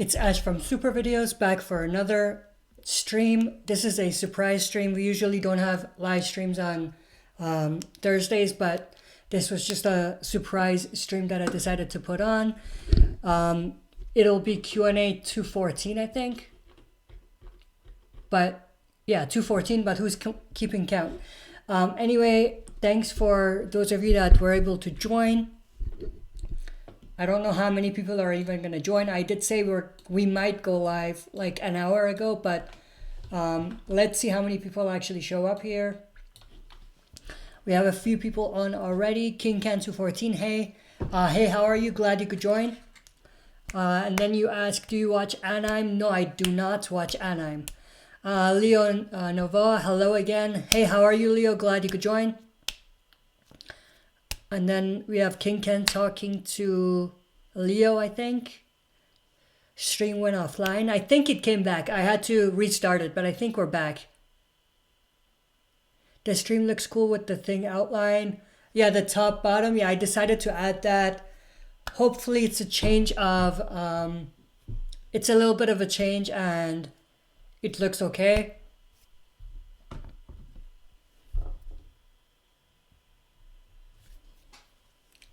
It's Ash from Super Videos back for another stream. This is a surprise stream. We usually don't have live streams on Thursdays, but this was just a surprise stream that I decided to put on. It'll be Q&A 214, I think. But yeah, 214, but who's keeping count? Anyway, thanks for those of you that were able to join. I don't know how many people are even going to join. I did say we might go live like an hour ago, but let's see how many people actually show up here. We have a few people on already. King Can 214, hey. Hey, how are you? Glad you could join. And then you ask, do you watch anime? No, I do not watch anime. Leo Nova, hello again. Hey, how are you, Leo? Glad you could join. And then we have King Ken talking to Leo, I think. Stream went offline. I think it came back. I had to restart it, but I think we're back. The stream looks cool with the thing outline. Yeah, the top bottom. Yeah, I decided to add that. Hopefully it's a change of, it's a little bit of a change and it looks okay.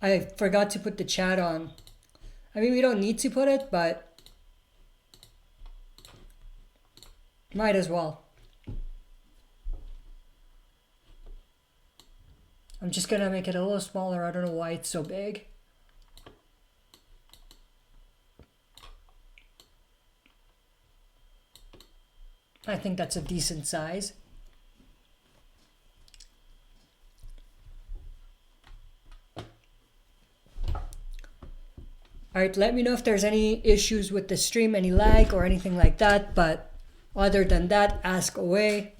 I forgot to put the chat on. I mean, we don't need to put it, but might as well. I'm just gonna make it a little smaller. I don't know why it's so big. I think that's a decent size. Alright, let me know if there's any issues with the stream, any lag or anything like that, but other than that, ask away.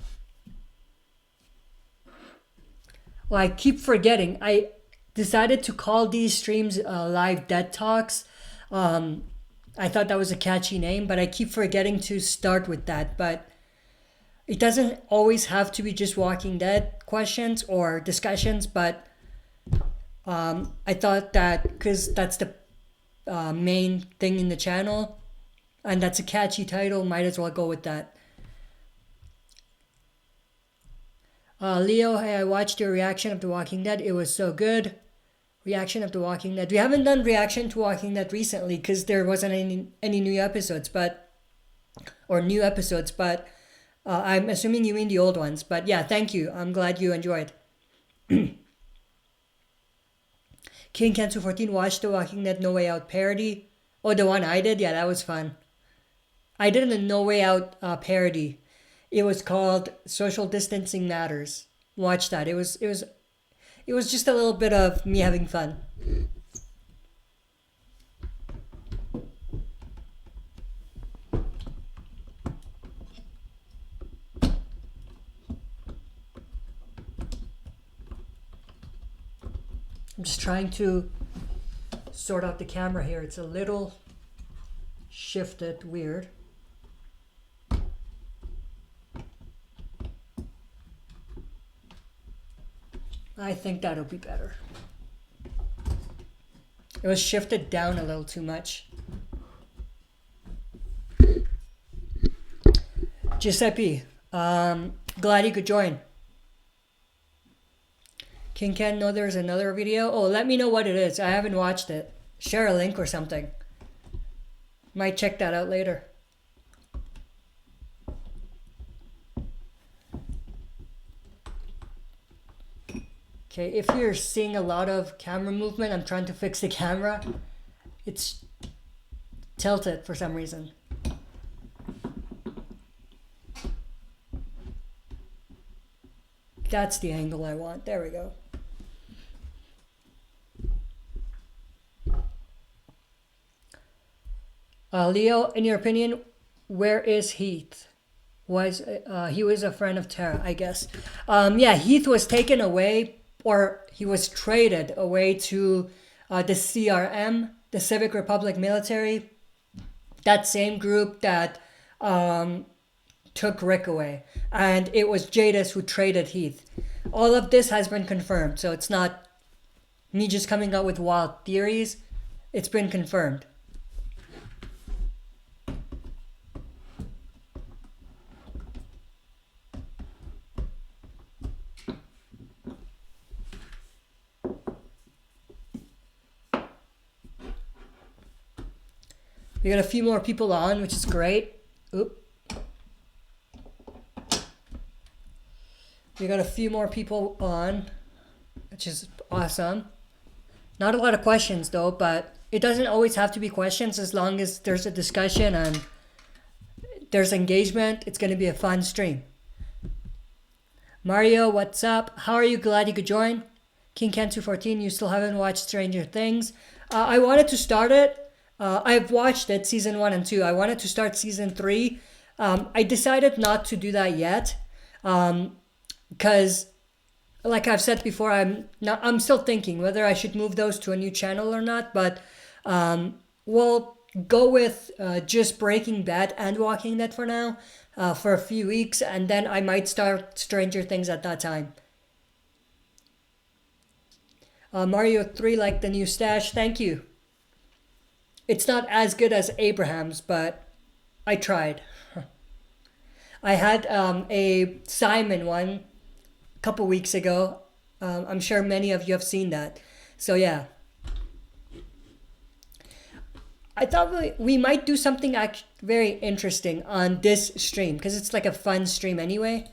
Well, I keep forgetting. I decided to call these streams live dead talks. I thought that was a catchy name, but I keep forgetting to start with that. But it doesn't always have to be just Walking Dead questions or discussions, but I thought that because that's the main thing in the channel and that's a catchy title, might as well go with that. Leo, hey, I watched your reaction of The Walking Dead. It was so good. Reaction of The Walking Dead. We haven't done reaction to Walking Dead recently because there wasn't any new episodes, but I'm assuming you mean the old ones. But yeah, thank you. I'm glad you enjoyed. King Ken 214 watched The Walking Dead No Way Out parody. Oh, the one I did? Yeah, that was fun. I did a No Way Out parody. It was called Social Distancing Matters. Watch that. It was just a little bit of me having fun. I'm just trying to sort out the camera here. It's a little shifted weird. I think that'll be better. It was shifted down a little too much. Giuseppe, glad you could join. King Ken, know there's another video? Oh, let me know what it is. I haven't watched it. Share a link or something. Might check that out later. Okay, if you're seeing a lot of camera movement, I'm trying to fix the camera. It's tilted for some reason. That's the angle I want. There we go. Leo, in your opinion, where is Heath? He was a friend of Tara, I guess. Yeah, Heath was taken away, or he was traded away to the CRM, the Civic Republic Military. That same group that took Rick away. And it was Jadis who traded Heath. All of this has been confirmed, so it's not me just coming up with wild theories. It's been confirmed. We got a few more people on, which is great. Oop. We got a few more people on, which is awesome. Not a lot of questions though, but it doesn't always have to be questions as long as there's a discussion and there's engagement. It's going to be a fun stream. Mario, what's up? How are you? Glad you could join. King Ken 214, you still haven't watched Stranger Things. I wanted to start it. I've watched it, season 1 and 2. I wanted to start season 3. I decided not to do that yet. Because, like I've said before, I'm still thinking whether I should move those to a new channel or not. But we'll go with just Breaking Bad and Walking Dead for now, for a few weeks, and then I might start Stranger Things at that time. Mario 3 like the new stash. Thank you. It's not as good as Abraham's, but I tried. I had a Simon one a couple weeks ago. I'm sure many of you have seen that. So yeah. I thought we might do something very interesting on this stream because it's like a fun stream anyway.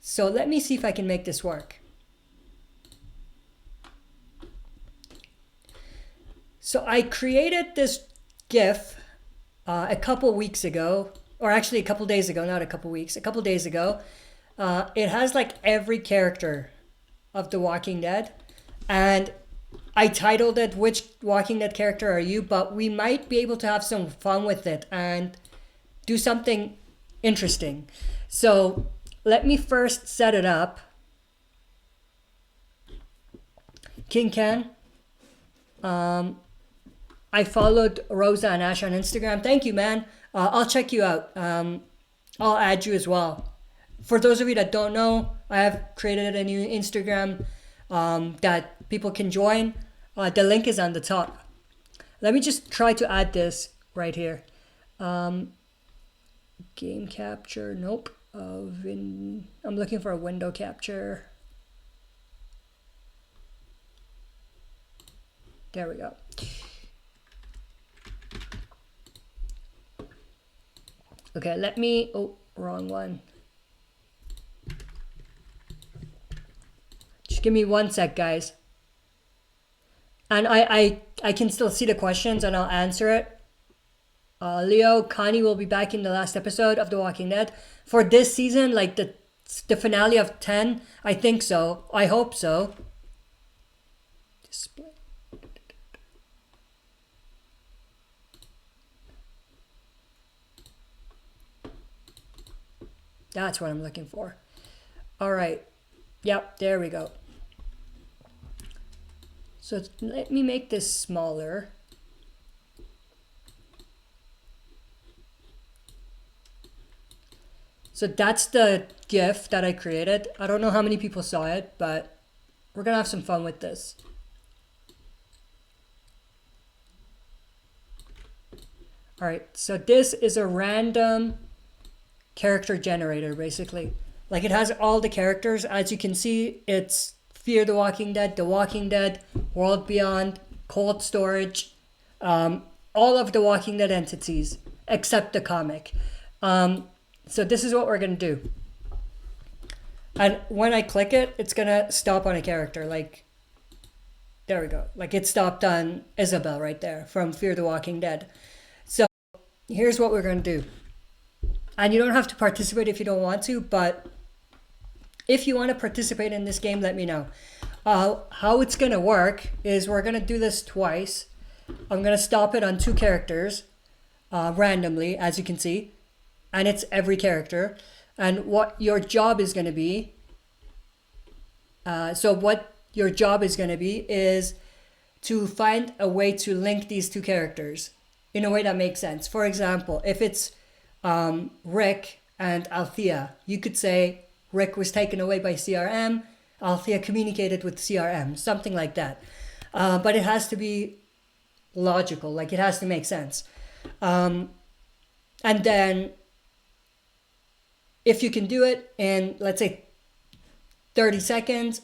So let me see if I can make this work. So I created this GIF a couple weeks ago, or actually a couple days ago, not a couple weeks, a couple days ago. It has like every character of The Walking Dead, and I titled it, "Which Walking Dead character are you?" But we might be able to have some fun with it and do something interesting. So let me first set it up. King Ken. I followed Rosa and Ash on Instagram. Thank you, man. I'll check you out. I'll add you as well. For those of you that don't know, I have created a new Instagram that people can join. The link is on the top. Let me just try to add this right here. Game capture, nope. I'm looking for a window capture. There we go. Okay, let me, oh, wrong one. Just give me 1 sec, guys. And I can still see the questions and I'll answer it. Leo, Connie will be back in the last episode of The Walking Dead. For this season, like the finale of 10, I think so. I hope so. Display. That's what I'm looking for. All right. Yep, there we go. So let me make this smaller. So that's the GIF that I created. I don't know how many people saw it, but we're gonna have some fun with this. All right, so this is a random character generator, basically. Like it has all the characters. As you can see, it's Fear the Walking Dead, World Beyond, Cold Storage, all of the Walking Dead entities, except the comic. So this is what we're gonna do. And when I click it, it's gonna stop on a character. Like, there we go. Like it stopped on Isabel right there from Fear the Walking Dead. So here's what we're gonna do. And you don't have to participate if you don't want to, but if you want to participate in this game, let me know. How it's going to work is we're going to do this twice. I'm going to stop it on 2 characters randomly, as you can see. And it's every character. And what your job is going to be, is to find a way to link these 2 characters in a way that makes sense. For example, if it's Rick and Althea, you could say Rick was taken away by CRM, Althea communicated with CRM, something like that. But it has to be logical, like it has to make sense. And then if you can do it in, let's say 30 seconds,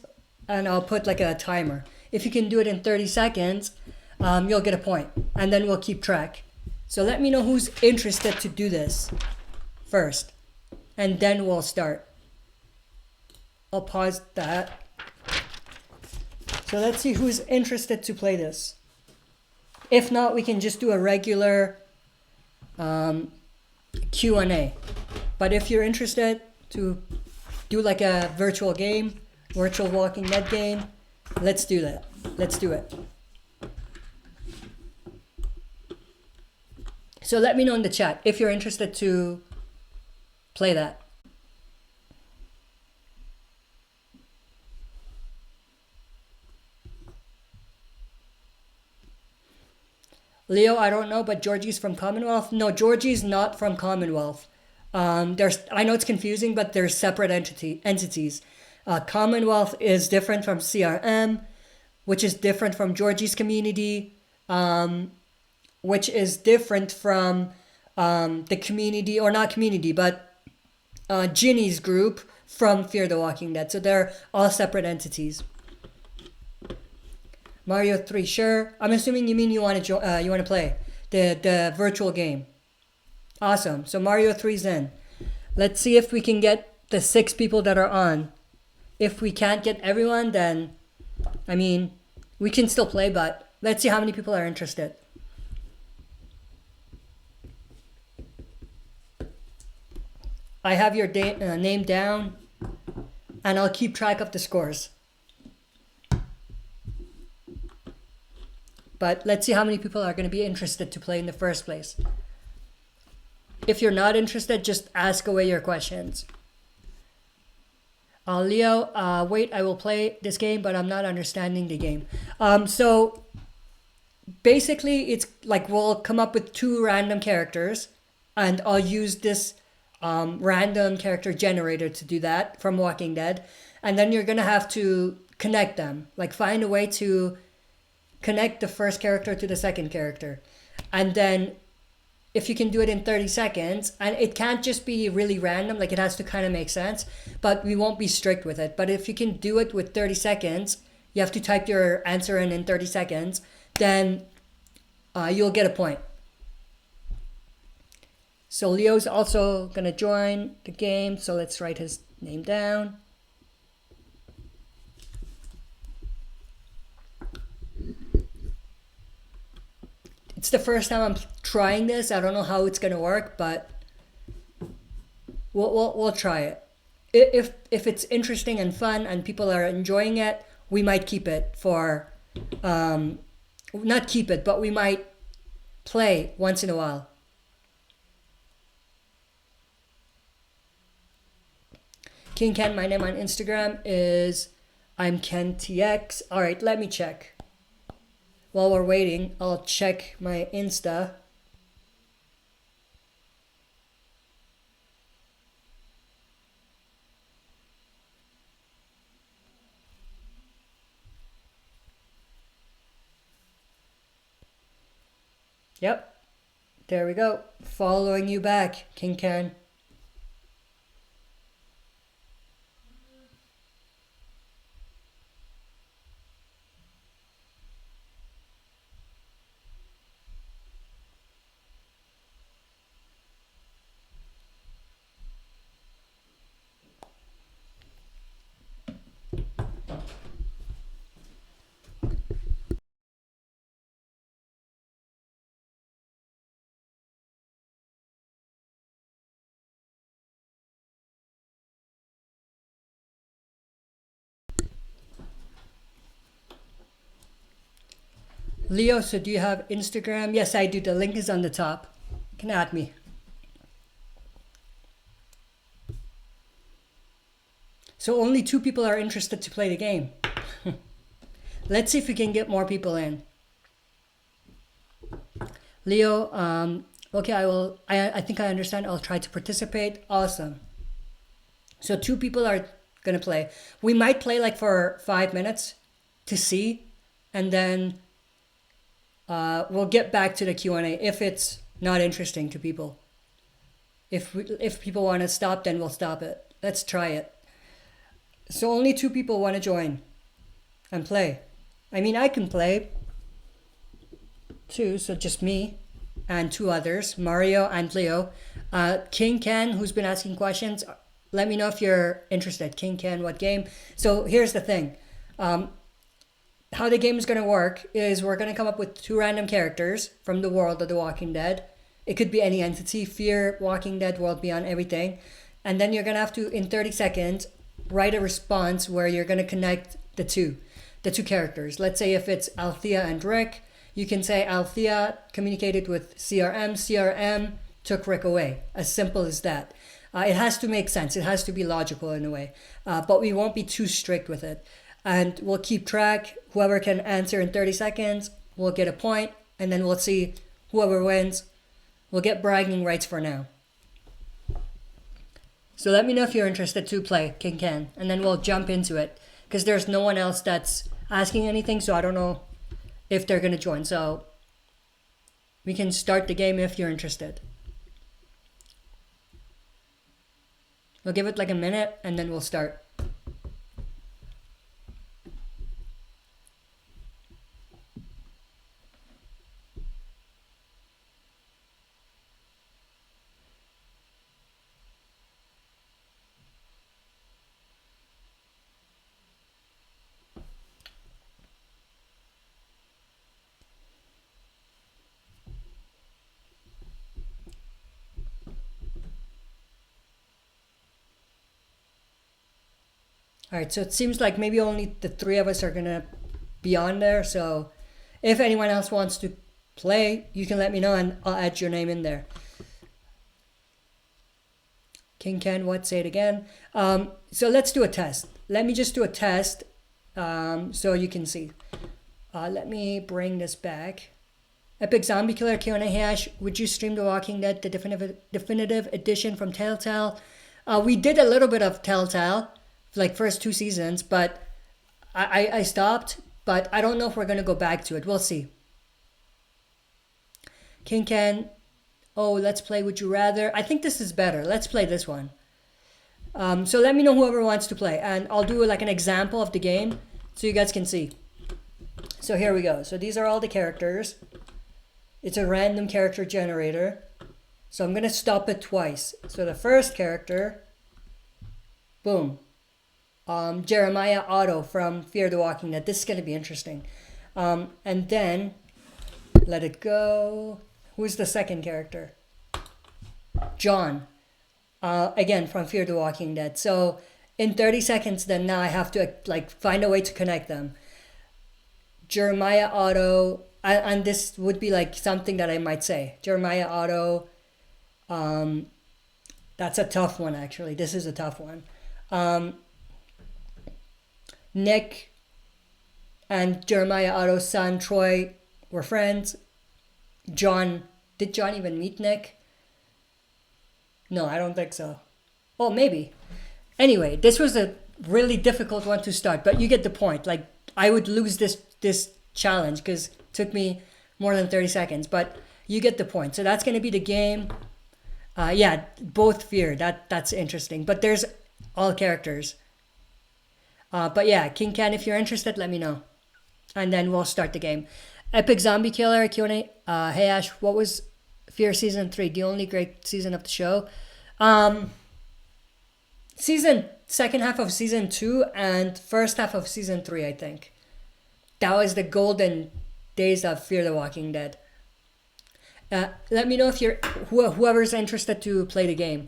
and I'll put like a timer. If you can do it in 30 seconds, you'll get a point, and then we'll keep track. So let me know who's interested to do this first, and then we'll start. I'll pause that. So let's see who's interested to play this. If not, we can just do a regular Q&A. But if you're interested to do like a virtual game, virtual Walking Dead game, let's do that. Let's do it. So let me know in the chat if you're interested to play that. Leo, I don't know, but Georgie's from Commonwealth. No, Georgie's not from Commonwealth. I know it's confusing, but they're separate entities. Commonwealth is different from CRM, which is different from Georgie's community, which is different from the community, or not community, but Ginny's group from Fear the Walking Dead. So they're all separate entities. Mario 3, sure. I'm assuming you mean you want to play the virtual game. Awesome. So Mario 3's in. Let's see if we can get the 6 people that are on. If we can't get everyone, then I mean, we can still play, but let's see how many people are interested. I have your name down, and I'll keep track of the scores. But let's see how many people are going to be interested to play in the first place. If you're not interested, just ask away your questions. Leo, wait, I will play this game, but I'm not understanding the game. So basically, it's like we'll come up with 2 random characters, and I'll use this random character generator to do that from Walking Dead. And then you're going to have to connect them, like find a way to connect the first character to the second character. And then if you can do it in 30 seconds, and it can't just be really random, like it has to kind of make sense, but we won't be strict with it. But if you can do it with 30 seconds, you have to type your answer in 30 seconds, then you'll get a point. So Leo's also going to join the game, so let's write his name down. It's the first time I'm trying this. I don't know how it's gonna work, but we'll try it. If it's interesting and fun and people are enjoying it, we might keep it for not keep it, but we might play once in a while. King Ken, my name on Instagram is I'm KenTX. All right, let me check. While we're waiting, I'll check my Insta. Yep, there we go. Following you back, King Ken. Leo, so do you have Instagram? Yes, I do. The link is on the top. You can add me. So only 2 people are interested to play the game. Let's see if we can get more people in. Leo, okay, I think I understand. I'll try to participate. Awesome. So 2 people are gonna play. We might play like for 5 minutes to see, and then we'll get back to the Q&A if it's not interesting to people. If people want to stop, then we'll stop it. Let's try it. So only 2 people want to join and play. I mean, I can play too, so just me and two others, Mario and Leo. King Ken, who's been asking questions, let me know if you're interested. King Ken, what game? So here's the thing. How the game is going to work is we're going to come up with two random characters from the world of The Walking Dead. It could be any entity, Fear, Walking Dead, World Beyond, everything. And then you're going to have to, in 30 seconds, write a response where you're going to connect the two characters. Let's say if it's Althea and Rick, you can say Althea communicated with CRM, CRM took Rick away. As simple as that. It has to make sense. It has to be logical in a way. But we won't be too strict with it. And we'll keep track. Whoever can answer in 30 seconds will get a point. And then we'll see whoever wins. We'll get bragging rights for now. So let me know if you're interested to play King Ken. And then we'll jump into it. Because there's no one else that's asking anything. So I don't know if they're going to join. So we can start the game if you're interested. We'll give it like a minute and then we'll start. All right, so it seems like maybe only the three of us are going to be on there. So if anyone else wants to play, you can let me know and I'll add your name in there. King Ken, what? Say it again. So let's do a test. Let me just do a test so you can see. Let me bring this back. Epic Zombie Killer Q&A hash. Would you stream The Walking Dead, the definitive edition from Telltale? We did a little bit of Telltale. Like first 2 seasons, but I stopped, but I don't know if we're going to go back to it. We'll see. King Ken, oh, let's play Would You Rather. I think this is better. Let's play this one. So let me know whoever wants to play, and I'll do like an example of the game so you guys can see. So here we go. So these are all the characters. It's a random character generator. So I'm going to stop it twice. So the first character, boom. Jeremiah Otto from Fear the Walking Dead. This is going to be interesting. And then, let it go. Who's the second character? John. Again, from Fear the Walking Dead. So, in 30 seconds, then now I have to like find a way to connect them. Jeremiah Otto, and this would be like something that I might say. Jeremiah Otto. That's a tough one, actually. This is a tough one. Nick and Jeremiah Otto's son Troy were friends. John, did John even meet Nick? No, I don't think so. Oh, maybe. Anyway, this was a really difficult one to start, but you get the point. Like, I would lose this challenge because it took me more than 30 seconds, but you get the point. So that's going to be the game. Yeah, both Fear. That's interesting, but there's all characters. But yeah, King Ken, if you're interested, let me know. And then we'll start the game. Epic Zombie Killer Q&A. Hey Ash, what was Fear Season 3? The only great season of the show. Second half of Season 2 and first half of Season 3, I think. That was the golden days of Fear the Walking Dead. Let me know if you're whoever's interested to play the game.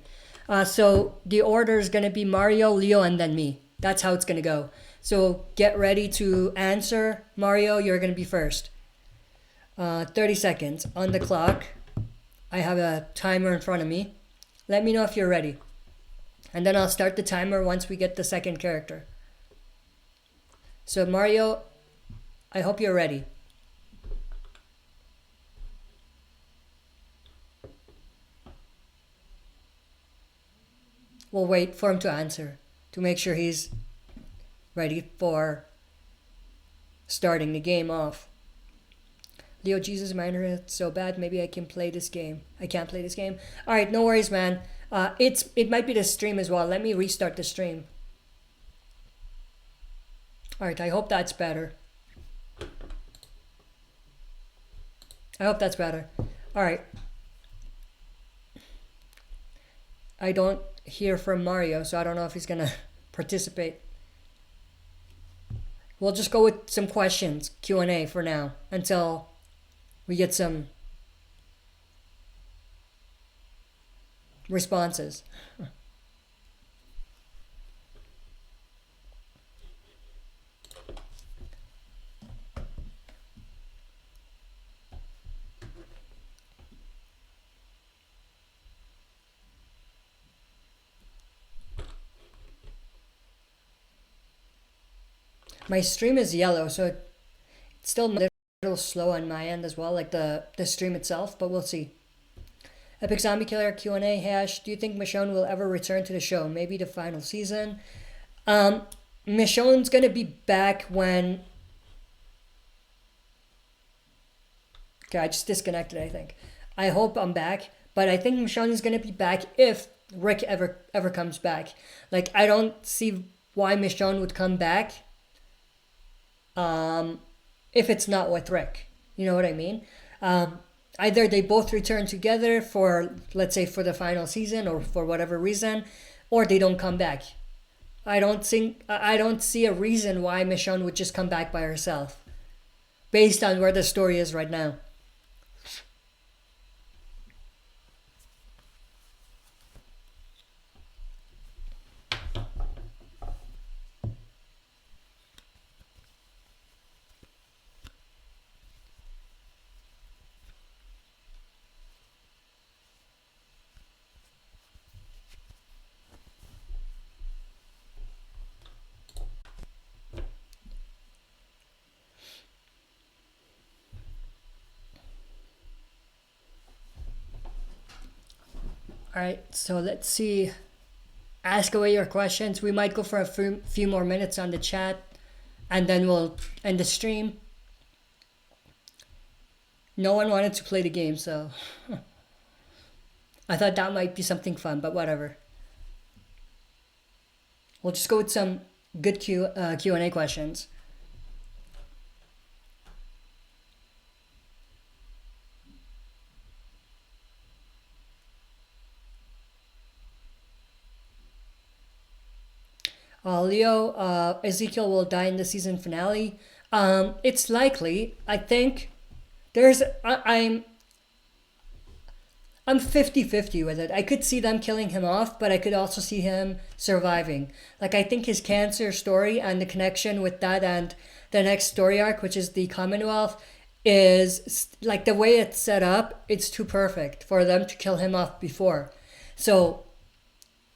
So the order is going to be Mario, Leo, and then me. That's how it's going to go. So get ready to answer. Mario, you're going to be first. 30 seconds on the clock. I have a timer in front of me. Let me know if you're ready. And then I'll start the timer once we get the second character. So Mario, I hope you're ready. We'll wait for him to answer to make sure he's ready for starting the game off. Leo, Jesus, my internet's so bad. Maybe I can play this game. I can't play this game. All right, no worries, man. It might be the stream as well. Let me restart the stream. All right, I hope that's better. I hope that's better. All right. I don't hear from Mario, so I don't know if he's gonna participate. We'll just go with some questions, Q&A for now, until we get some responses. My stream is yellow, so it's still a little slow on my end as well, like the stream itself, but we'll see. Epic Zombie Killer Q&A hash, do you think Michonne will ever return to the show? Maybe the final season? Michonne's gonna be back when... Okay, I just disconnected, I think. I hope I'm back, but I think Michonne is gonna be back if Rick ever comes back. Like, I don't see why Michonne would come back if it's not with Rick. You know what I mean? Either they both return together for, let's say, for the final season or for whatever reason, or they don't come back. I don't see a reason why Michonne would just come back by herself, based on where the story is right now. All right, so let's see. Ask away your questions. We might go for a few more minutes on the chat, and then we'll end the stream. No one wanted to play the game, so I thought that might be something fun, but whatever. We'll just go with some good Q&A questions. Leo, Ezekiel will die in the season finale. It's likely. I think I'm 50-50 with it. I could see them killing him off, but I could also see him surviving. Like, I think his cancer story and the connection with that and the next story arc, which is the Commonwealth, is like the way it's set up, it's too perfect for them to kill him off before. So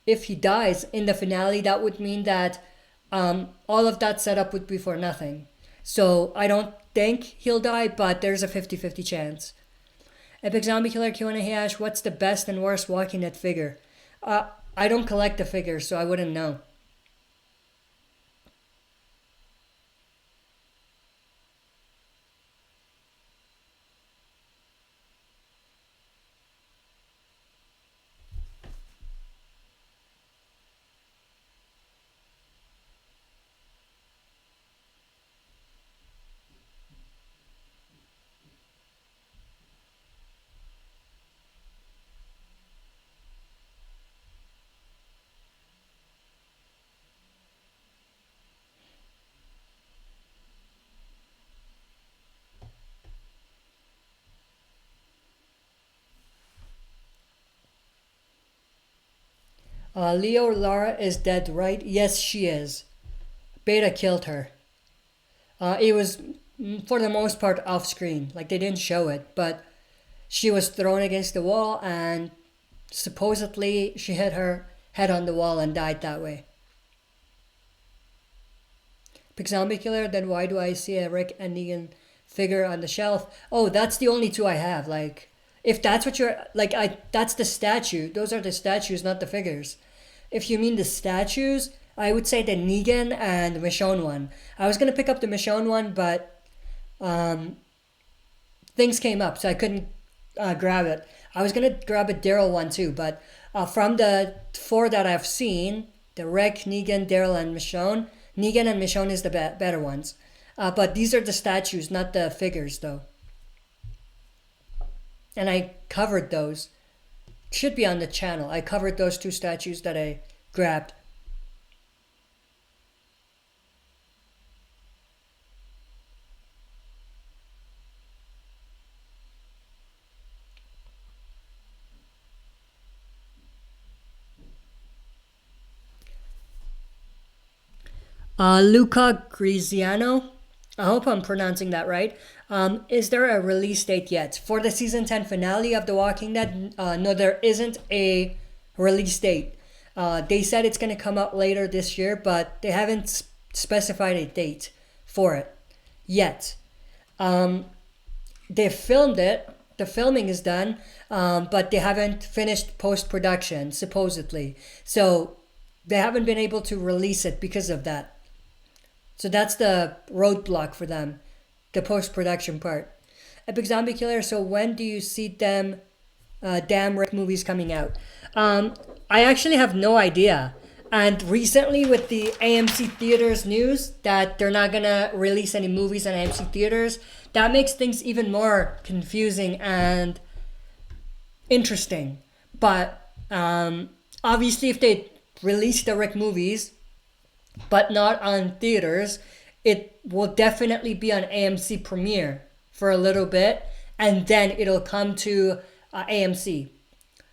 if he dies in the finale, that would mean that all of that setup would be for nothing. So I don't think he'll die, but there's a 50-50 chance. Epic Zombie Killer Q&A hash, what's the best and worst Walking Dead figure? I don't collect the figures, so I wouldn't know. Leo Lara is dead, right? Yes, she is. Beta killed her. It was, for the most part, off screen. Like, they didn't show it, but she was thrown against the wall and supposedly she hit her head on the wall and died that way. Pick Zombie Killer, then why do I see a Rick and Negan figure on the shelf? Oh, that's the only two I have. Like, if that's what you're, like, that's the statue. Those are the statues, not the figures. If you mean the statues, I would say the Negan and the Michonne one. I was going to pick up the Michonne one, but things came up, so I couldn't grab it. I was going to grab a Daryl one too, but from the four that I've seen, the Rick, Negan, Daryl, and Michonne, Negan and Michonne is the better ones. But these are the statues, not the figures, though. and I covered those. Should be on the channel. I covered those two statues that I grabbed. Luca Griziano, I hope I'm pronouncing that right. Is there a release date yet? For the season 10 finale of The Walking Dead, no, there isn't a release date. They said it's going to come out later this year, but they haven't specified a date for it yet. They filmed it. The filming is done, but they haven't finished post-production, supposedly. So they haven't been able to release it because of that. So that's the roadblock for them, the post-production part. Epic Zombie Killer, so when do you see them damn Rick movies coming out? I actually have no idea. And recently with the AMC Theaters news that they're not going to release any movies on AMC Theaters, that makes things even more confusing and interesting. But obviously if they release the Rick movies, but not on theaters, it will definitely be on AMC Premiere for a little bit, and then it'll come to AMC.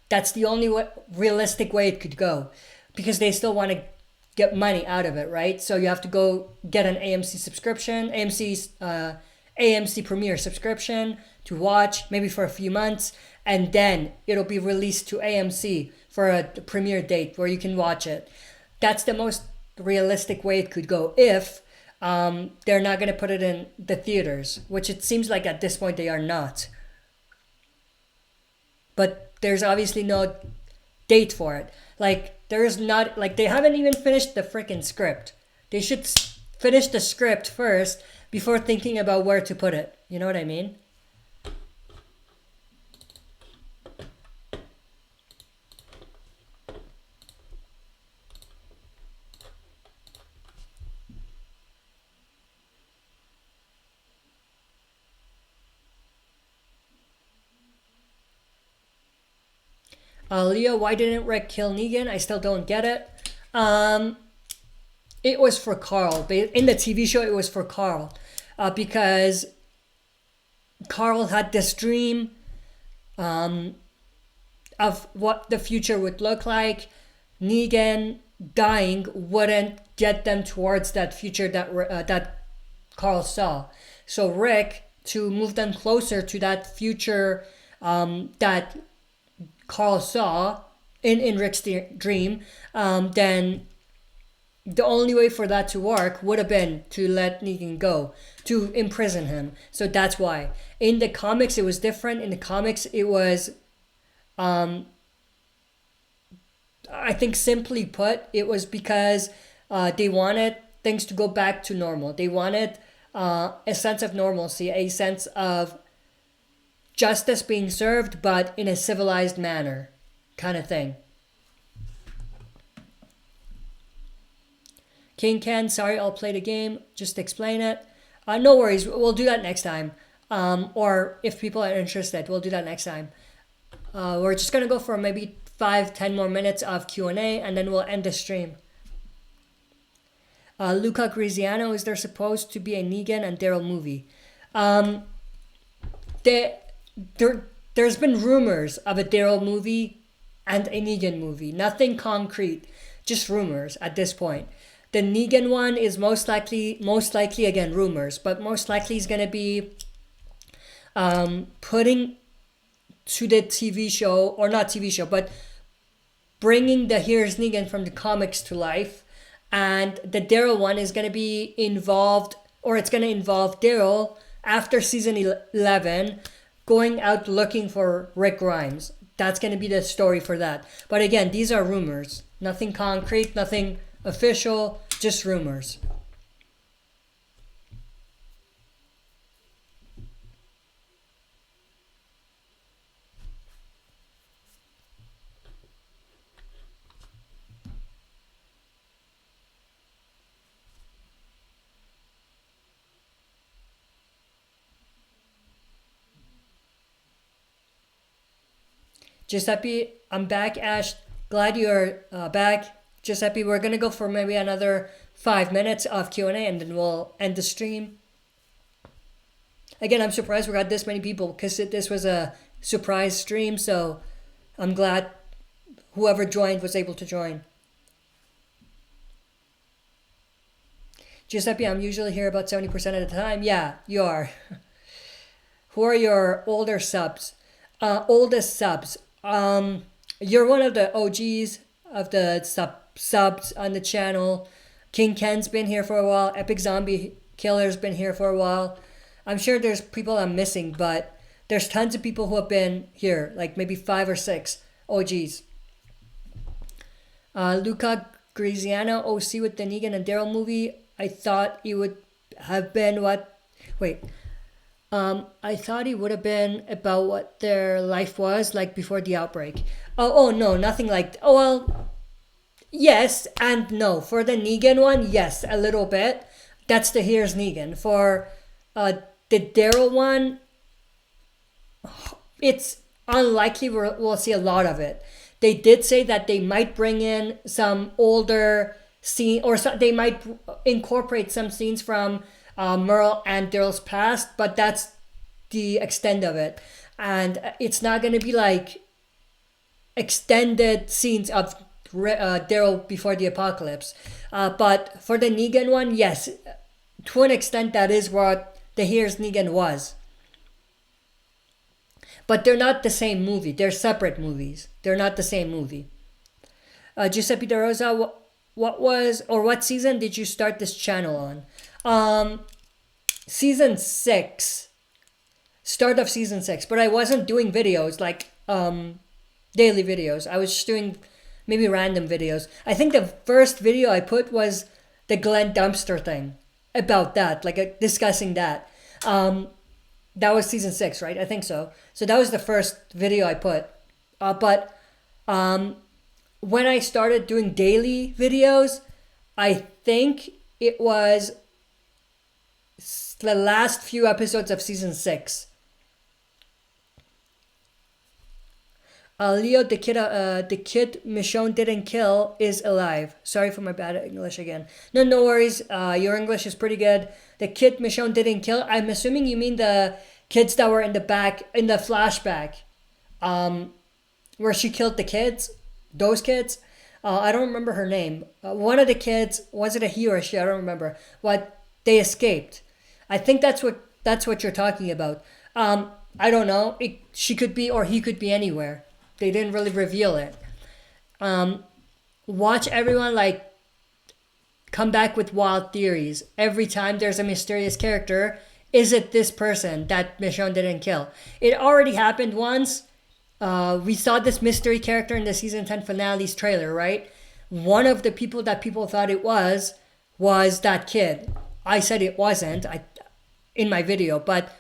That's the only realistic way it could go, because they still want to get money out of it, right? So you have to go get an AMC subscription, AMC Premiere subscription to watch, maybe for a few months, and then it'll be released to AMC for a premiere date where you can watch it. That's the most realistic way it could go if they're not going to put it in the theaters, which it seems like at this point they are not. But there's obviously no date for it. Like, there's not, like, they haven't even finished the freaking script. They should finish the script first before thinking about where to put it. You know what I mean? Leo, why didn't Rick kill Negan? I still don't get it. It was for Carl. In the TV show, it was for Carl. Because Carl had this dream of what the future would look like. Negan dying wouldn't get them towards that future that Carl saw. So Rick, to move them closer to that future that Carl saw in Rick's dream, then the only way for that to work would have been to let Negan go, to imprison him. So that's why. In the comics, it was different. In the comics, it was, I think simply put, it was because they wanted things to go back to normal. They wanted a sense of normalcy, a sense of justice being served, but in a civilized manner, kind of thing. King Ken, sorry, I'll play the game. Just explain it. No worries, we'll do that next time. Or if people are interested, we'll do that next time. We're just gonna go for maybe 5-10 more minutes of Q&A, and then we'll end the stream. Luca Griziano, is there supposed to be a Negan and Daryl movie? There's been rumors of a Daryl movie and a Negan movie. Nothing concrete, just rumors at this point. The Negan one is most likely again rumors, but most likely is gonna be putting to the TV show, or not TV show, but bringing the Here's Negan from the comics to life. And the Daryl one is gonna be involved, or it's gonna involve Daryl after season 11 going out looking for Rick Grimes. That's going to be the story for that. But again, these are rumors. Nothing concrete, nothing official, just rumors. Giuseppe, I'm back. Ash, glad you're back. Giuseppe, we're gonna go for maybe another 5 minutes of Q&A and then we'll end the stream. Again, I'm surprised we got this many people because this was a surprise stream, so I'm glad whoever joined was able to join. Giuseppe, I'm usually here about 70% of the time. Yeah, you are. Who are your oldest subs? You're one of the OGs of the subs on the channel. King Ken's been here for a while. Epic Zombie Killer's been here for a while. I'm sure there's people I'm missing, but there's tons of people who have been here, like maybe 5 or 6 OGs. Luca Graziano, OC with the Negan and Daryl movie. I thought he would have been what? Wait. I thought he would have been about what their life was like before the outbreak. Oh no, nothing like. Oh well, yes and no. For the Negan one, yes, a little bit. That's the Here's Negan. For the Daryl one, it's unlikely we'll see a lot of it. They did say that they might bring in some older scene, or they might incorporate some scenes from Merle and Daryl's past, but that's the extent of it. And it's not going to be like extended scenes of Daryl before the apocalypse. But for the Negan one, yes, to an extent that is what the Here's Negan was. But they're not the same movie. They're separate movies. They're not the same movie. Giuseppe De Rosa, what season did you start this channel on? Season 6. Start of season 6. But I wasn't doing videos like daily videos. I was just doing maybe random videos. I think the first video I put was the Glenn Dumpster thing. About that, like discussing that. That was season 6, right? I think so. So that was the first video I put. But when I started doing daily videos, I think it was the last few episodes of season 6. Leo, the kid Michonne didn't kill is alive. Sorry for my bad English again. No worries. Your English is pretty good. The kid Michonne didn't kill. I'm assuming you mean the kids that were in the back, in the flashback, where she killed the kids. Those kids. I don't remember her name. One of the kids, was it a he or a she? I don't remember. What, they escaped. I think that's what you're talking about. I don't know. She could be, or he could be anywhere. They didn't really reveal it. Watch everyone like come back with wild theories. Every time there's a mysterious character, is it this person that Michonne didn't kill? It already happened once. We saw this mystery character in the season 10 finale's trailer, right? One of the people that people thought it was that kid. I said it wasn't in my video, but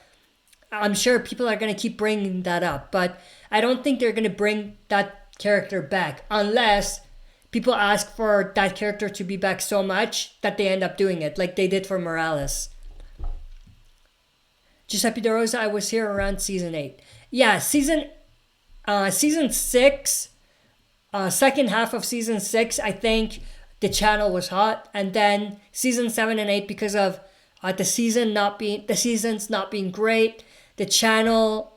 I'm sure people are going to keep bringing that up. But I don't think they're going to bring that character back unless people ask for that character to be back so much that they end up doing it, like they did for Morales. Giuseppe De Rosa, I was here around season 8. Yeah, season 6, second half of season 6, I think the channel was hot. And then season 7 and 8, because of the seasons not being great, the channel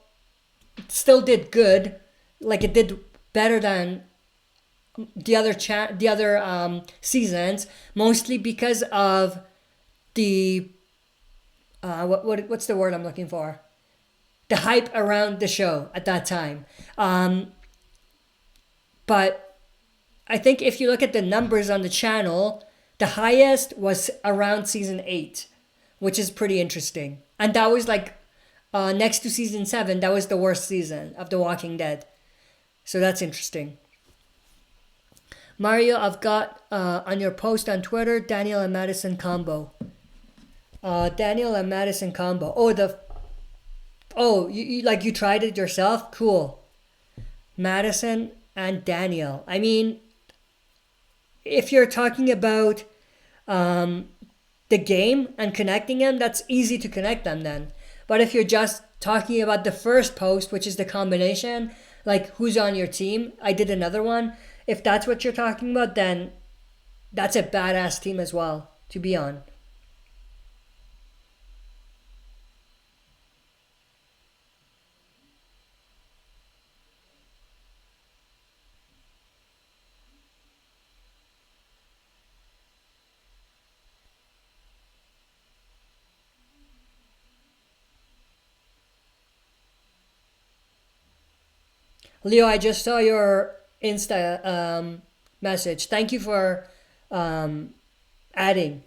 still did good. Like it did better than the other seasons, mostly because of the what's the word I'm looking for? The hype around the show at that time. But I think if you look at the numbers on the channel, the highest was around season 8, which is pretty interesting. And that was like next to season 7, that was the worst season of The Walking Dead. So that's interesting. Mario, I've got on your post on Twitter, Daniel and Madison combo. Daniel and Madison combo. You tried it yourself? Cool. Madison and Daniel. I mean, if you're talking about the game and connecting them, that's easy to connect them then. But if you're just talking about the first post, which is the combination, like who's on your team. I did another one. If that's what you're talking about, then that's a badass team as well to be on. Leo, I just saw your Insta message. Thank you for adding.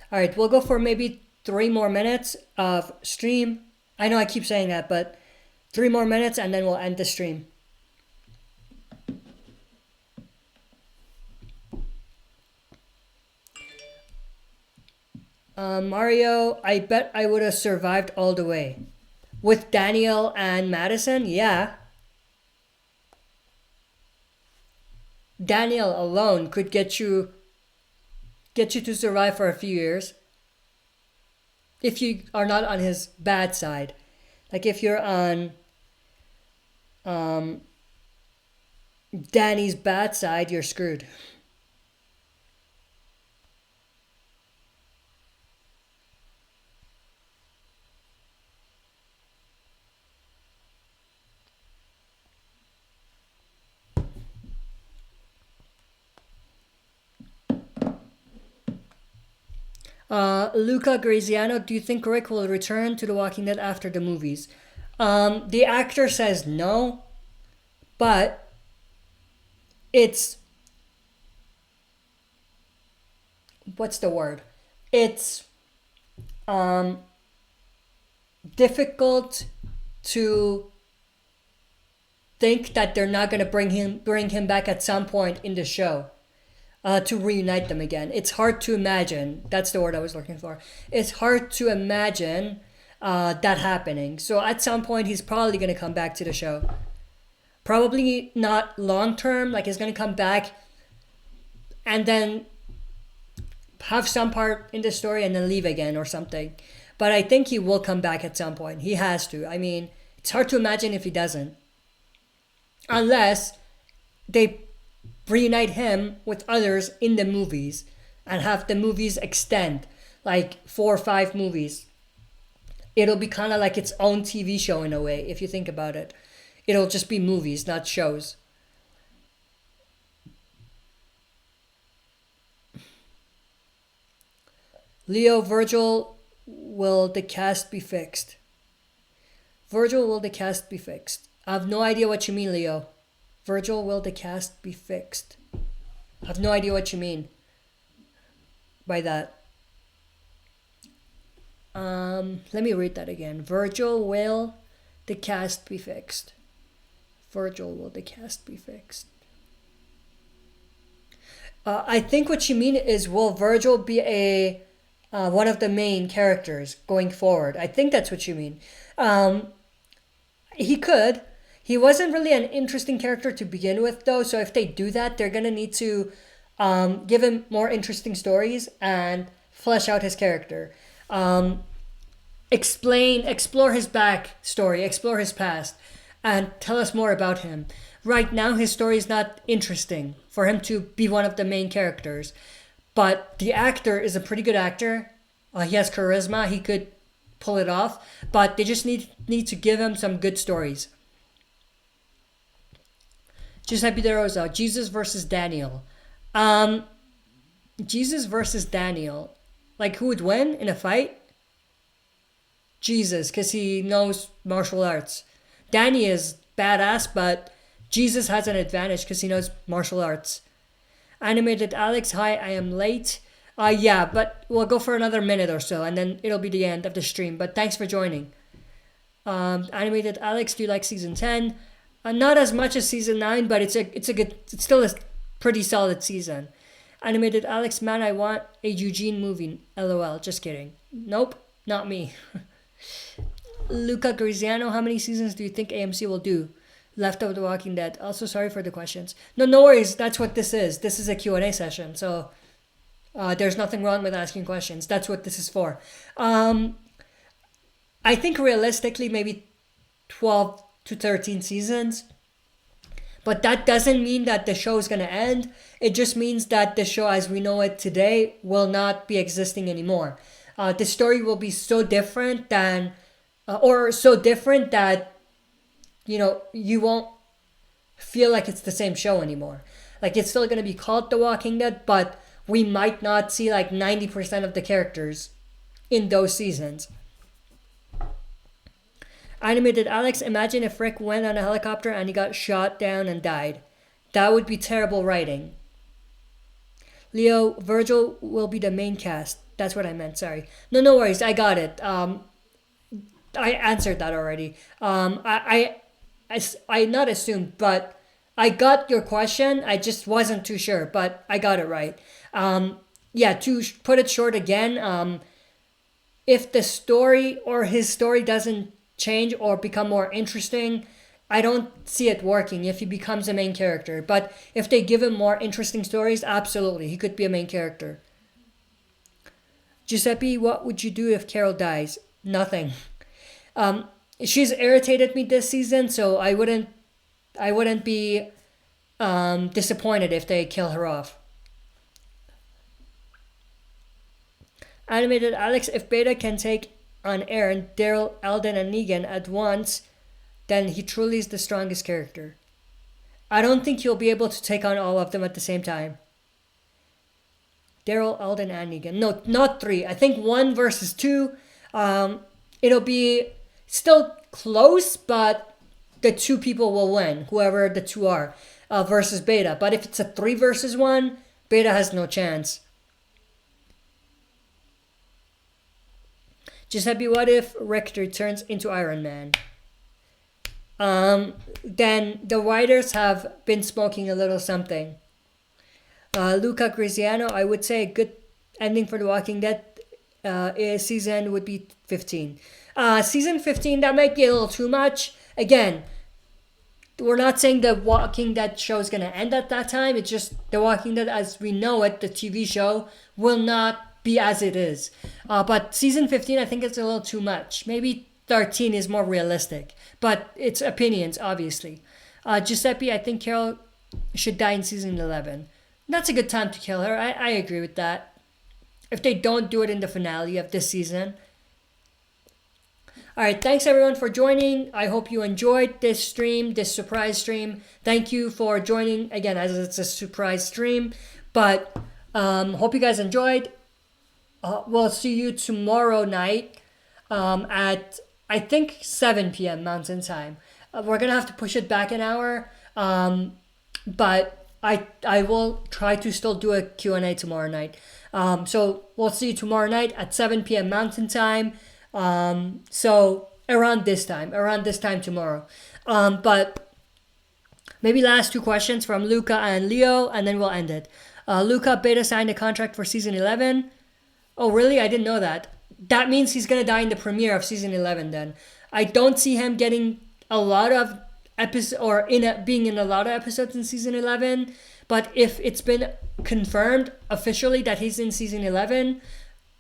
All right, we'll go for maybe 3 more minutes of stream. I know I keep saying that, but 3 more minutes and then we'll end the stream. Mario, I bet I would have survived all the way. With Daniel and Madison, yeah. Daniel alone could get you to survive for a few years. If you are not on his bad side. Like if you're on Danny's bad side, you're screwed. Luca Graziano, do you think Rick will return to The Walking Dead after the movies? The actor says no, but it's what's the word? It's difficult to think that they're not gonna bring him back at some point in the show. To reunite them again. It's hard to imagine. That's the word I was looking for. It's hard to imagine that happening. So at some point, he's probably going to come back to the show. Probably not long term. Like he's going to come back and then have some part in the story and then leave again or something. But I think he will come back at some point. He has to. I mean, it's hard to imagine if he doesn't. Unless they reunite him with others in the movies and have the movies extend like 4 or 5 movies. It'll be kind of like its own TV show in a way if you think about it. It'll just be movies, not shows. Leo, Virgil, will the cast be fixed? Virgil, will the cast be fixed? I have no idea what you mean, Leo. Virgil, will the cast be fixed? I have no idea what you mean by that. Let me read that again. Virgil, will the cast be fixed? Virgil, will the cast be fixed? I think what you mean is, will Virgil be a one of the main characters going forward? I think that's what you mean. He could. He wasn't really an interesting character to begin with, though. So if they do that, they're gonna need to give him more interesting stories and flesh out his character. Explore his backstory, explore his past, and tell us more about him. Right now, his story is not interesting for him to be one of the main characters. But the actor is a pretty good actor. He has charisma. He could pull it off. But they just need to give him some good stories. Giuseppe De Rosa, Jesus versus Daniel. Jesus versus Daniel. Like, who would win in a fight? Jesus, because he knows martial arts. Danny is badass, but Jesus has an advantage because he knows martial arts. Animated Alex, hi, I am late. Yeah, but we'll go for another minute or so, and then it'll be the end of the stream. But thanks for joining. Animated Alex, do you like season 10? Not as much as season 9, but it's still a pretty solid season. Animated Alex, man, I want a Eugene movie. LOL. Just kidding. Nope, not me. Luca Griziano, how many seasons do you think AMC will do? Left of The Walking Dead. Also, sorry for the questions. No worries. That's what this is. This is a Q&A session. So there's nothing wrong with asking questions. That's what this is for. I think realistically, maybe 12 to 13 seasons. But that doesn't mean that the show is going to end. It just means that the show as we know it today will not be existing anymore. The story will be so different than, or so different that, you won't feel like it's the same show anymore. Like, it's still going to be called The Walking Dead, but we might not see like 90% of the characters in those seasons. Animated Alex, imagine if Rick went on a helicopter and he got shot down and died. That would be terrible writing. Leo, Virgil will be the main cast. That's what I meant, sorry. No worries, I got it. I answered that already. I not assumed, but I got your question. I just wasn't too sure, but I got it right. To put it short again, if the story or his story doesn't change or become more interesting, I don't see it working if he becomes a main character. But if they give him more interesting stories, absolutely, he could be a main character. Giuseppe, what would you do if Carol dies? Nothing. She's irritated me this season, so I wouldn't be disappointed if they kill her off. Animated Alex, if Beta can take on Aaron, Daryl, Alden, and Negan at once, then he truly is the strongest character. I don't think he'll be able to take on all of them at the same time. Daryl, Alden, and Negan. No, not 3. I think 1 versus 2. It'll be still close, but the 2 people will win, whoever the 2 are, versus Beta. But if it's a 3 versus 1, Beta has no chance. Giuseppe, what if Richter turns into Iron Man? Then the writers have been smoking a little something. Luca Griziano, I would say a good ending for The Walking Dead season would be 15. Season 15, that might be a little too much. Again, we're not saying The Walking Dead show is going to end at that time. It's just The Walking Dead as we know it, the TV show, will not be as it is. But season 15, I think it's a little too much. Maybe 13 is more realistic. But it's opinions, obviously. Giuseppe, I think Carol should die in season 11. That's a good time to kill her. I agree with that. If they don't do it in the finale of this season. Alright, thanks everyone for joining. I hope you enjoyed this stream, this surprise stream. Thank you for joining, again, as it's a surprise stream. But hope you guys enjoyed. We'll see you tomorrow night at, I think, 7 p.m. Mountain Time. We're going to have to push it back an hour. But I will try to still do a Q&A tomorrow night. So we'll see you tomorrow night at 7 p.m. Mountain Time. So around this time tomorrow. But maybe last 2 questions from Luca and Leo, and then we'll end it. Luca, Beta signed a contract for season 11. Oh, really? I didn't know that. That means he's going to die in the premiere of season 11 then. I don't see him getting a lot of episodes or being in a lot of episodes in season 11. But if it's been confirmed officially that he's in season 11,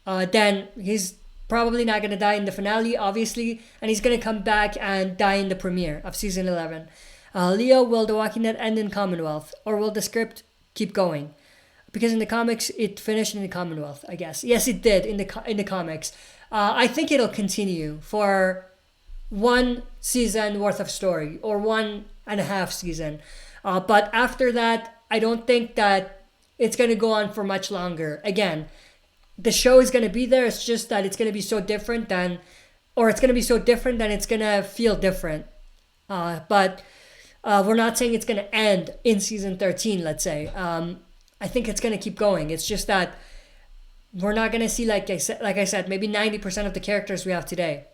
then he's probably not going to die in the finale, obviously. And he's going to come back and die in the premiere of season 11. Leo, will The Walking Dead end in Commonwealth? Or will the script keep going? Because in the comics, it finished in the Commonwealth, I guess. Yes, it did in the comics. I think it'll continue for 1 season worth of story or 1.5 season. But after that, I don't think that it's going to go on for much longer. Again, the show is going to be there. It's just that it's going to be so different than it's going to feel different. But we're not saying it's going to end in season 13, let's say. I think it's going to keep going. It's just that we're not going to see, like I said, maybe 90% of the characters we have today.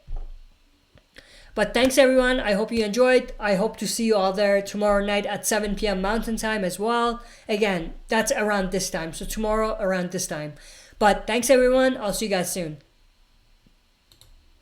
But thanks everyone. I hope you enjoyed. I hope to see you all there tomorrow night at 7 p.m. Mountain Time as well. Again, that's around this time. So tomorrow around this time. But thanks everyone. I'll see you guys soon.